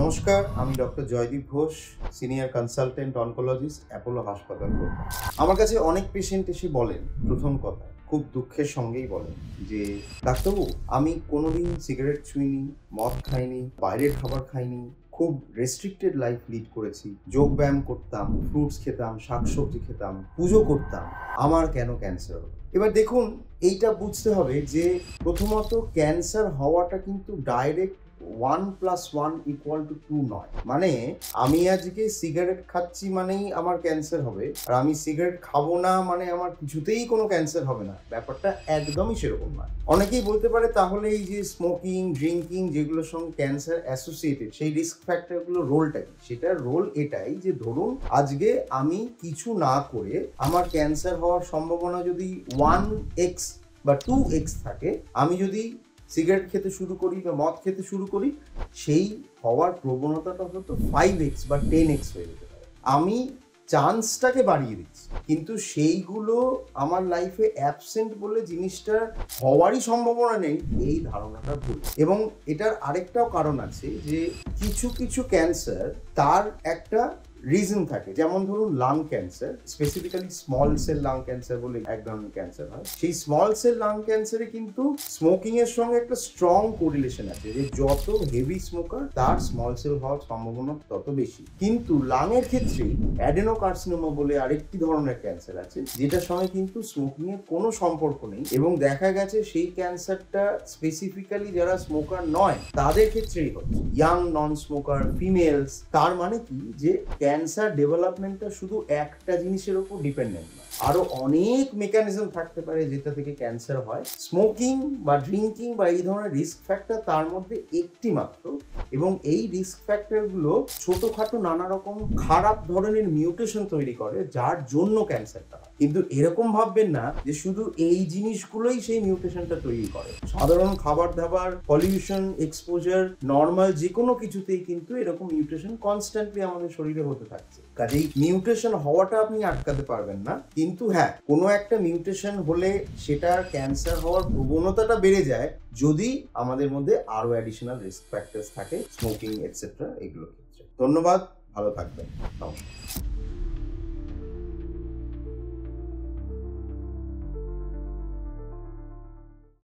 নমস্কার, আমি doctor Joydeep Ghosh, senior consultant oncologist, Apollo হাসপাতাল। আমার কাছে অনেক পেশেন্ট এসে বলেন, প্রথম কথা খুব দুঃখের সঙ্গেই বলেন যে ডাক্তারবাবু, আমি কোনোদিন সিগারেট ছুঁইনি, মদ খাইনি, বাইরের খাবার খাইনি, খুব রেস্ট্রিক্টেড লাইফ লিড করেছি, যোগ ব্যায়াম করতাম, ফ্রুটস খেতাম, শাকসবজি খেতাম, পুজো করতাম, আমার কেন ক্যান্সার হলো? এবার দেখুন, এইটা বুঝতে হবে যে প্রথমত ক্যান্সার হওয়াটা কিন্তু ডাইরেক্ট 1+1=2 নয়। মানে আমি আজকে সিগারেট খাচ্ছি মানেই আমার ক্যান্সার হবে, আর আমি সিগারেট খাবো না মানে আমার কিছুতেই কোনো ক্যান্সার হবে না, ব্যাপারটা একদমই সেরকম নয়। অনেকেই বলতে পারে তাহলে এই যে স্মোকিং, ড্রিঙ্কিং যেগুলোর সঙ্গে ক্যান্সার অ্যাসোসিয়েটেড, সেই রিস্ক ফ্যাক্টরগুলোর রোলটা কি? সেটার রোল এটাই যে ধরুন আজকে আমি কিছু না করে আমার ক্যান্সার হওয়ার সম্ভাবনা যদি 1x বা 2x থাকে, আমি যদি সিগারেট খেতে শুরু করি বা মদ খেতে শুরু করি, সেই হওয়ার প্রবণতাটা হয়তো 5x বা 10x হয়ে যেতে পারে। আমি চান্সটাকে বাড়িয়ে দিচ্ছি, কিন্তু সেইগুলো আমার লাইফে অ্যাবসেন্ট বলে জিনিসটা হওয়ারই সম্ভাবনা নেই, এই ধারণাটা ভুল। এবং এটার আরেকটাও কারণ আছে যে কিছু কিছু ক্যান্সার তার একটা রিজন থাকে, যেমন ধরুন lung cancer, specifically small cell lung cancer বলে এক ধরনের ক্যান্সার হয়। সেই স্মল সেল লাং ক্যান্সারে কিন্তু স্মোকিং এর সঙ্গে একটা স্ট্রং কোরিলেশন আছে, যে যত হেভি স্মোকার তার স্মল সেল হওয়ার সম্ভাবনা তত বেশি। কিন্তু লাং এর ক্ষেত্রে অ্যাডেনোকার্সিনোমা বলে আরেকটি ধরনের ক্যান্সার আছে, যেটার সঙ্গে কিন্তু স্মোকিং এর কোনো সম্পর্ক নেই, এবং দেখা গেছে সেই ক্যান্সারটা স্পেসিফিক্যালি যারা স্মোকার নয় তাদের ক্ষেত্রেই হচ্ছে, ইয়াং নন স্মোকার, ফিমেলস। তার মানে কি যে ক্যান্সার ডেভেলপমেন্টটা শুধু একটা জিনিসের উপর ডিপেন্ডেন্ট না, আরো অনেক মেকানিজম থাকতে পারে যেটা থেকে ক্যান্সার হয়। স্মোকিং বা ড্রিঙ্কিং বা এই ধরনের রিস্ক ফ্যাক্টর তার মধ্যে একটি মাত্র, এবং এই রিস্ক ফ্যাক্টরগুলো ছোটখাটো নানা রকম খারাপ ধরনের মিউটেশন তৈরি করে, যার জন্য ক্যান্সারটা হয়। কিন্তু এরকম ভাববেন না যে শুধু এই জিনিসগুলোই সেই মিউটেশনটা তৈরি করে। সাধারণ খাবার দাবার, পলিউশন, এক্সপোজার, নর্মাল যে কোনো কিছুতেই কিন্তু এরকম মিউটেশন কনস্ট্যান্টলি আমাদের শরীরে হতে থাকছে। কাজেই মিউটেশন হওয়াটা আপনি আটকাতে পারবেন না, কিন্তু হ্যাঁ, কোনো একটা মিউটেশন হলে সেটার ক্যান্সার হওয়ার প্রবণতাটা বেড়ে যায় যদি আমাদের মধ্যে আরো অ্যাডিশনাল রিস্ক ফ্যাক্টরস থাকে, স্মোকিং এটসেট্রা, এগুলোর ক্ষেত্রে। ধন্যবাদ, ভালো থাকবেন, নমস্কার।